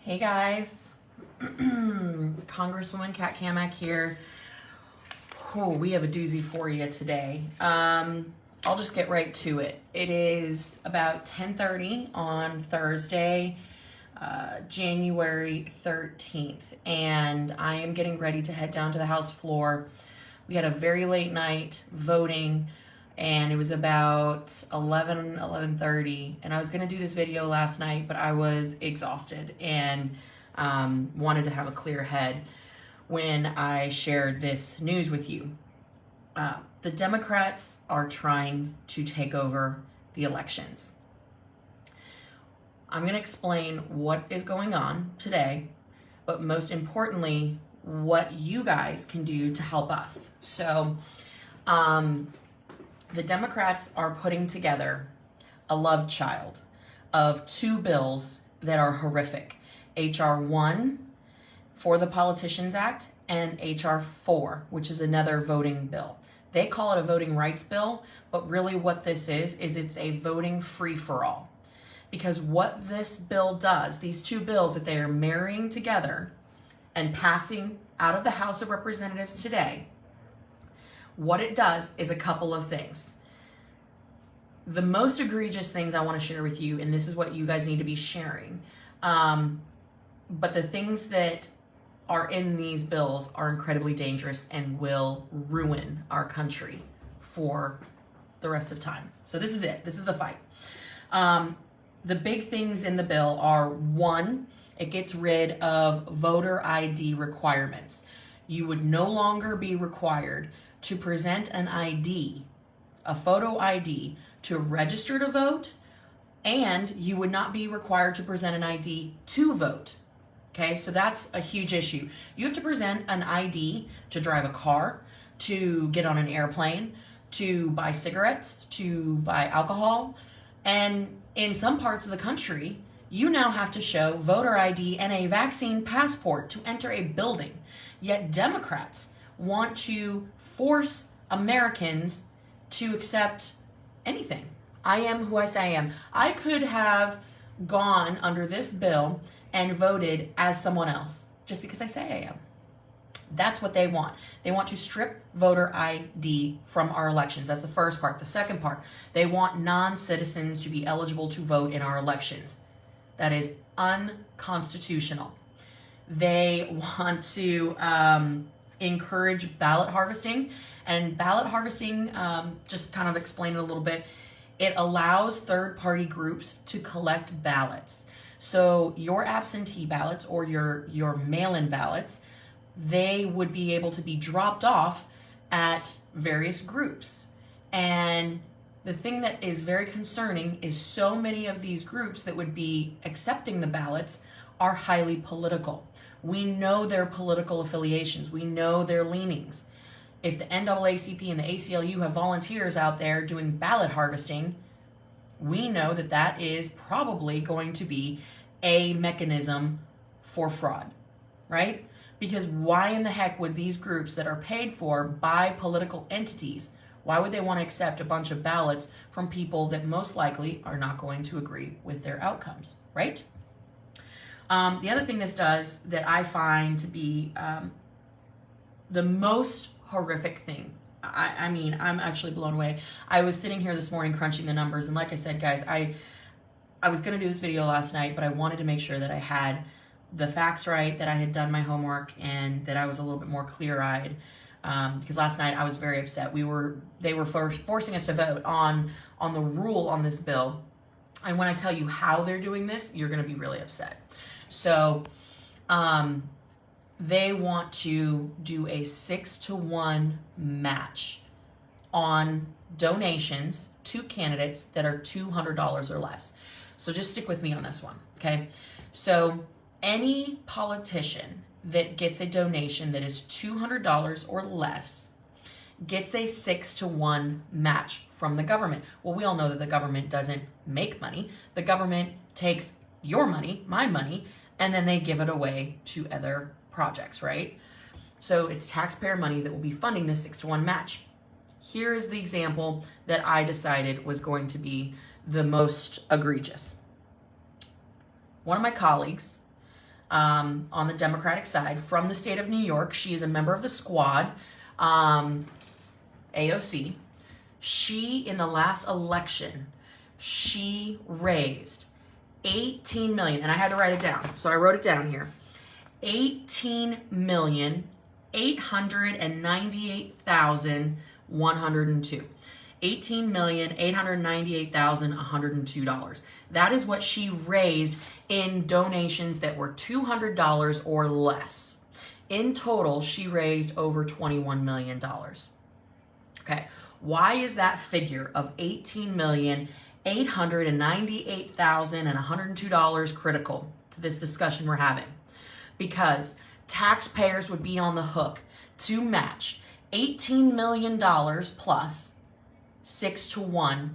Hey guys, Congresswoman Cammack here. Oh, we have a doozy for you today. I'll just get right to it. It is about 10:30 on Thursday, January 13th, and I am getting ready to head down to the House floor. We had a very late night voting, and it was about 11:30, and I was going to do this video last night, but I was exhausted and wanted to have a clear head when I shared this news with you. The Democrats are trying to take over the elections. I'm going to explain what is going on today, but most importantly, what you guys can do to help us. So, the Democrats are putting together a love child of two bills that are horrific. H.R. 1 for the Politicians Act and H.R. 4, which is another voting bill. They call it a voting rights bill, but really what this is it's a voting free-for-all. Because what this bill does, these two bills that they are marrying together and passing out of the House of Representatives today, what it does is a couple of things. The most egregious things I want to share with you, and this is what you guys need to be sharing, but the things that are in these bills are incredibly dangerous and will ruin our country for the rest of time. So this is it. This is the fight. The big things in the bill are, one, it gets rid of voter ID requirements. You would no longer be required to present an ID, a photo ID, to register to vote, and you would not be required to present an ID to vote. Okay, so that's a huge issue. You have to present an ID to drive a car, to get on an airplane, to buy cigarettes, to buy alcohol, and in some parts of the country, you now have to show voter ID and a vaccine passport to enter a building. Yet Democrats want to force Americans to accept anything. I am who I say I am. I could have gone under this bill and voted as someone else just because I say I am. That's what they want. They want to strip voter ID from our elections. That's the first part. The second part, they want non-citizens to be eligible to vote in our elections. That is unconstitutional. They want to encourage ballot harvesting. And ballot harvesting, just kind of explain it a little bit, it allows third-party groups to collect ballots. So your absentee ballots or your mail-in ballots, they would be able to be dropped off at various groups. And the thing that is very concerning is so many of these groups that would be accepting the ballots are highly political. We know their political affiliations. We know their leanings. If the NAACP and the ACLU have volunteers out there doing ballot harvesting, we know that that is probably going to be a mechanism for fraud, right? Because why in the heck would these groups that are paid for by political entities, why would they want to accept a bunch of ballots from people that most likely are not going to agree with their outcomes, right? The other thing this does that I find to be the most horrific thing, I mean, I'm actually blown away. I was sitting here this morning crunching the numbers, and like I said, guys, I was going to do this video last night, but I wanted to make sure that I had the facts right, that I had done my homework, and that I was a little bit more clear-eyed. Because last night I was very upset. They were forcing us to vote on the rule on this bill. And when I tell you how they're doing this, you're going to be really upset. So they want to do a 6-to-1 match on donations to candidates that are $200 or less. So just stick with me on this one, okay? So any politician that gets a donation that is $200 or less gets a 6-to-1 match from the government. Well, we all know that the government doesn't make money. The government takes your money, my money, and then they give it away to other projects, right? So it's taxpayer money that will be funding this 6-to-1 match. Here is the example that I decided was going to be the most egregious. One of my colleagues on the Democratic side from the state of New York. She is a member of the squad, AOC. She, in the last election, she raised 18 million, and I had to write it down, so I wrote it down here. 18,898,102. $18,898,102. That is what she raised in donations that were $200 or less. In total, she raised over $21 million. Okay, why is that figure of $18,898,102 critical to this discussion we're having? Because taxpayers would be on the hook to match $18 million plus 6-to-1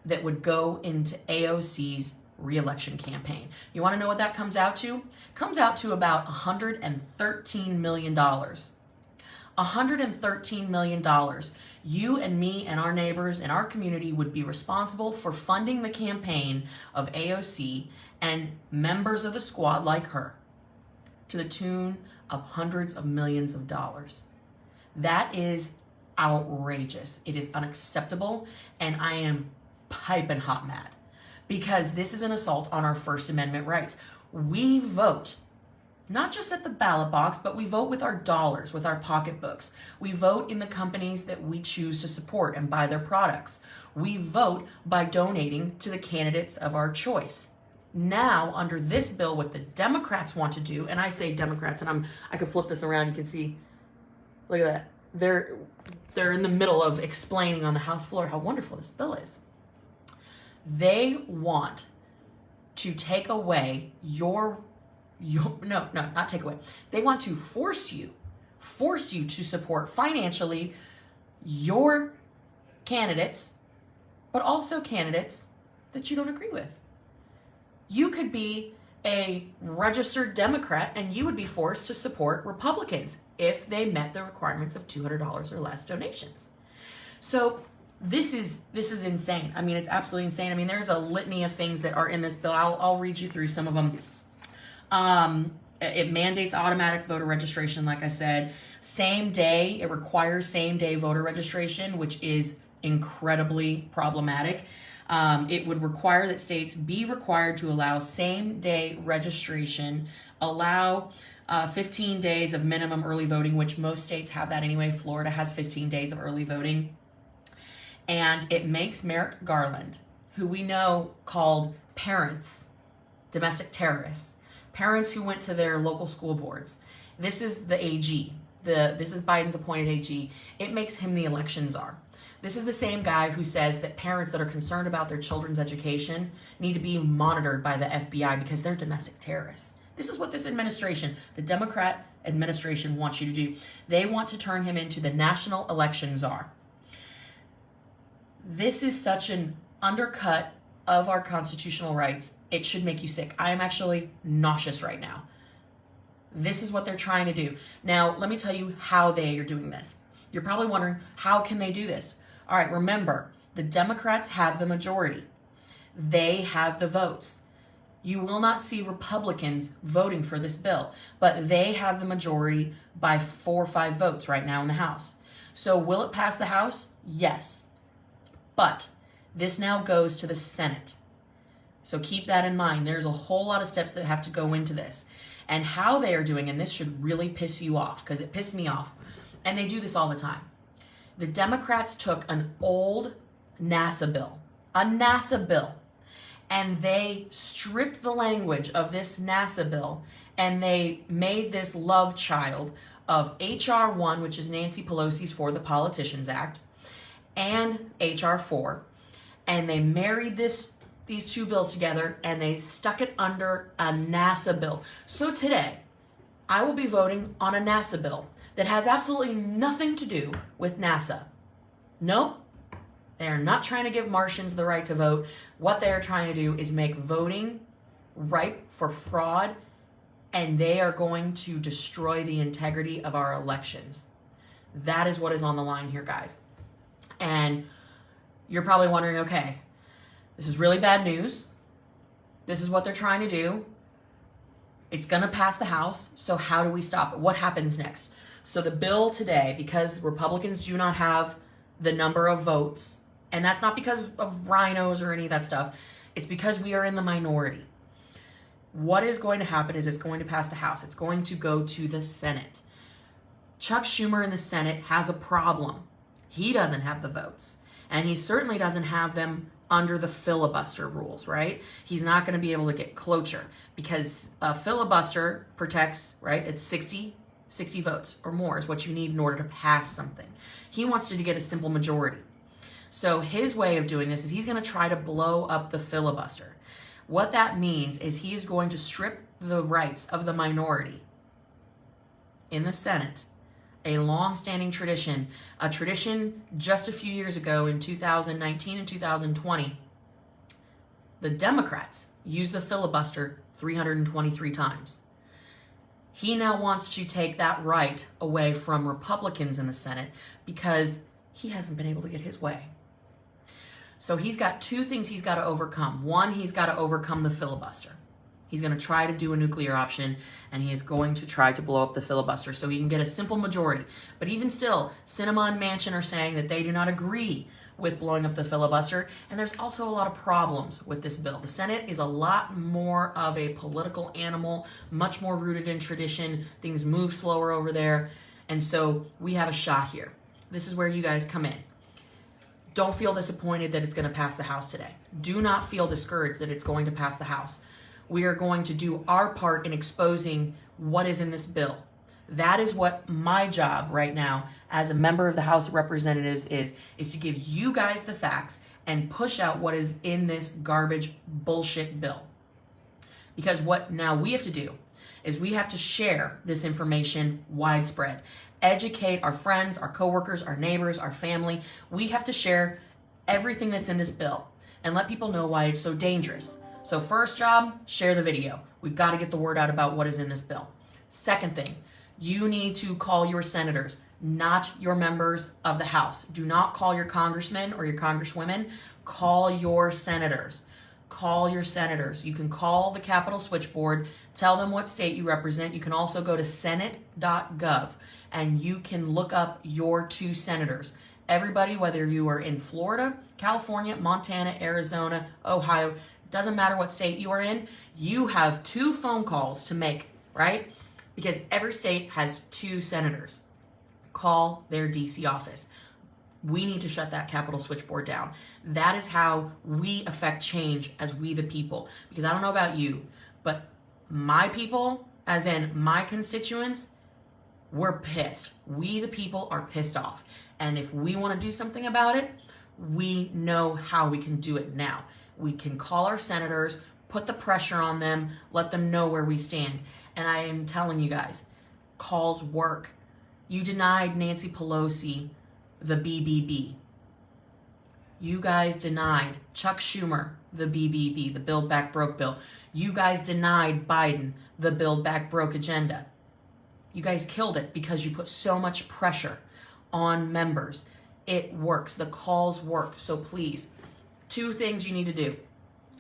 that would go into AOC's re-election campaign. You want to know what that comes out to? It comes out to about $113 million. $113 million. You and me and our neighbors and our community would be responsible for funding the campaign of AOC and members of the squad like her to the tune of hundreds of millions of dollars. That is outrageous. It is unacceptable, and I am piping hot mad because this is an assault on our First Amendment rights. We vote not just at the ballot box, but we vote with our dollars, with our pocketbooks. We vote in the companies that we choose to support and buy their products. We vote by donating to the candidates of our choice. Now, under this bill, what the Democrats want to do, and I say Democrats, and I can flip this around, you can see, look at that. They're in the middle of explaining on the House floor how wonderful this bill is. They want to take away not take away. They want to force you to support financially your candidates, but also candidates that you don't agree with. You could be a registered Democrat and you would be forced to support Republicans if they met the requirements of $200 or less donations. So this is insane. I mean, it's absolutely insane. I mean, there's a litany of things that are in this bill. I'll read you through some of them. It mandates automatic voter registration, like I said. Same day, it requires same-day voter registration, which is incredibly problematic. It would require that states be required to allow same-day registration, allow 15 days of minimum early voting, which most states have that anyway. Florida has 15 days of early voting. And it makes Merrick Garland, who we know called parents domestic terrorists, parents who went to their local school boards. This is the AG. This is Biden's appointed AG. It makes him the election czar. This is the same guy who says that parents that are concerned about their children's education need to be monitored by the FBI because they're domestic terrorists. This is what this administration, the Democrat administration, wants you to do. They want to turn him into the national election czar. This is such an undercut of our constitutional rights. It should make you sick. I am actually nauseous right now. This is what they're trying to do. Now, let me tell you how they are doing this. You're probably wondering, how can they do this? All right, remember, the Democrats have the majority. They have the votes. You will not see Republicans voting for this bill, but they have the majority by 4 or 5 votes right now in the House. So will it pass the House? Yes. But this now goes to the Senate. So keep that in mind. There's a whole lot of steps that have to go into this. And how they are doing, and this should really piss you off, because it pissed me off, and they do this all the time. The Democrats took an old NASA bill, and they stripped the language of this NASA bill, and they made this love child of H.R. 1, which is Nancy Pelosi's For the Politicians Act, and H.R. 4, and they married these two bills together, and they stuck it under a NASA bill. So today, I will be voting on a NASA bill that has absolutely nothing to do with NASA. Nope. They are not trying to give Martians the right to vote. What they are trying to do is make voting ripe for fraud, and they are going to destroy the integrity of our elections. That is what is on the line here, guys. And you're probably wondering, okay, this is really bad news. This is what they're trying to do. It's going to pass the House. So how do we stop it? What happens next? So the bill today, because Republicans do not have the number of votes, and that's not because of rhinos or any of that stuff, it's because we are in the minority. What is going to happen is it's going to pass the House. It's going to go to the Senate. Chuck Schumer in the Senate has a problem. He doesn't have the votes, and he certainly doesn't have them under the filibuster rules, right? He's not going to be able to get cloture because a filibuster protects, right? It's 60 votes or more is what you need in order to pass something. He wants to get a simple majority. So his way of doing this is he's going to try to blow up the filibuster. What that means is he is going to strip the rights of the minority in the Senate, a long-standing tradition, a tradition just a few years ago in 2019 and 2020. The Democrats used the filibuster 323 times. He now wants to take that right away from Republicans in the Senate because he hasn't been able to get his way. So he's got two things he's got to overcome. One, he's got to overcome the filibuster. He's going to try to do a nuclear option, and he is going to try to blow up the filibuster so he can get a simple majority. But even still, Sinema and Manchin are saying that they do not agree with blowing up the filibuster, and there's also a lot of problems with this bill. The Senate is a lot more of a political animal, much more rooted in tradition. Things move slower over there, and so we have a shot here. This is where you guys come in. Don't feel disappointed that it's going to pass the House today. Do not feel discouraged that it's going to pass the House. We are going to do our part in exposing what is in this bill. That is what my job right now as a member of the House of Representatives is to give you guys the facts and push out what is in this garbage bullshit bill. Because what now we have to do is we have to share this information widespread. Educate our friends, our coworkers, our neighbors, our family. We have to share everything that's in this bill and let people know why it's so dangerous. So first job, share the video. We've got to get the word out about what is in this bill. Second thing, you need to call your senators, not your members of the House. Do not call your congressmen or your congresswomen. Call your senators. Call your senators. You can call the Capitol switchboard, tell them what state you represent. You can also go to senate.gov and you can look up your two senators. Everybody, whether you are in Florida, California, Montana, Arizona, Ohio, doesn't matter what state you are in, you have two phone calls to make, right? Because every state has two senators. Call their DC office. We need to shut that Capitol switchboard down. That is how we affect change as we the people. Because I don't know about you, but my people, as in my constituents, we're pissed. We the people are pissed off. And if we want to do something about it, we know how we can do it now. We can call our senators, put the pressure on them, let them know where we stand. And I am telling you guys, calls work. You denied Nancy Pelosi the BBB. You guys denied Chuck Schumer the BBB, the Build Back Broke bill. You guys denied Biden the Build Back Broke agenda. You guys killed it because you put so much pressure on members. It works. The calls work. So please, two things you need to do.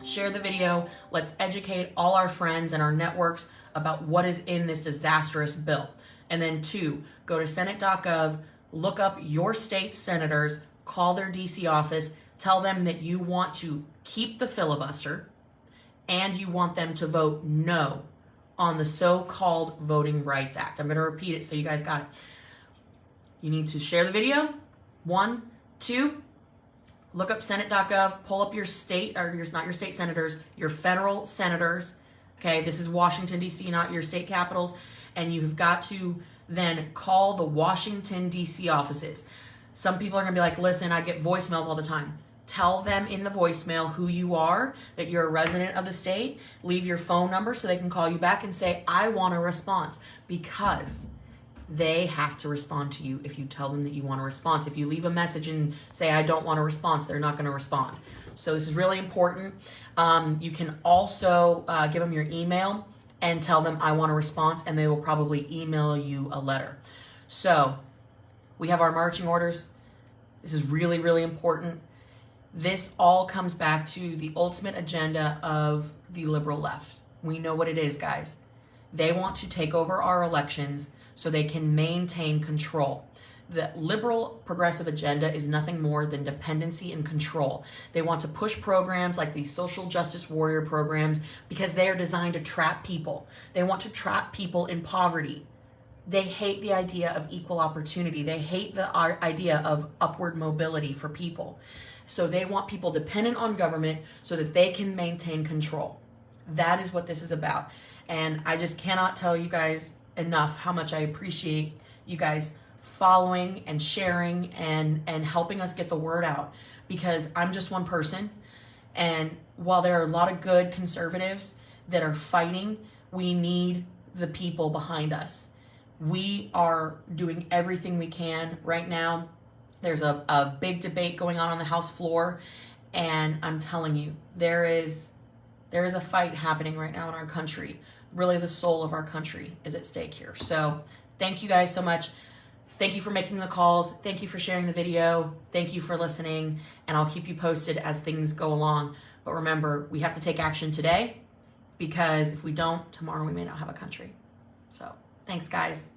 Share the video. Let's educate all our friends and our networks about what is in this disastrous bill. And then two, go to senate.gov, look up your state senators, call their DC office, tell them that you want to keep the filibuster and you want them to vote no on the so-called Voting Rights Act. I'm going to repeat it so you guys got it. You need to share the video. 1, 2, look up senate.gov, pull up your state, or not your state senators, your federal senators. Okay, this is Washington, D.C., not your state capitals. And you've got to then call the Washington, D.C. offices. Some people are going to be like, listen, I get voicemails all the time. Tell them in the voicemail who you are, that you're a resident of the state. Leave your phone number so they can call you back and say, I want a response. Because they have to respond to you if you tell them that you want a response. If you leave a message and say, I don't want a response, they're not going to respond. So this is really important. You can also give them your email and tell them I want a response, and they will probably email you a letter. So we have our marching orders. This is really, really important. This all comes back to the ultimate agenda of the liberal left. We know what it is, guys. They want to take over our elections so they can maintain control. The liberal progressive agenda is nothing more than dependency and control. They want to push programs like these social justice warrior programs because they are designed to trap people. They want to trap people in poverty. They hate the idea of equal opportunity. They hate the idea of upward mobility for people. So they want people dependent on government so that they can maintain control. That is what this is about. And I just cannot tell you guys enough how much I appreciate you guys following and sharing and helping us get the word out, because I'm just one person. And while there are a lot of good conservatives that are fighting, we need the people behind us. We are doing everything we can right now. There's a big debate going on the House floor, and I'm telling you, there is a fight happening right now in our country. Really, the soul of our country is at stake here. So thank you guys so much. Thank you for making the calls. Thank you for sharing the video. Thank you for listening, and I'll keep you posted as things go along. But remember, we have to take action today, because if we don't, tomorrow we may not have a country. So thanks, guys.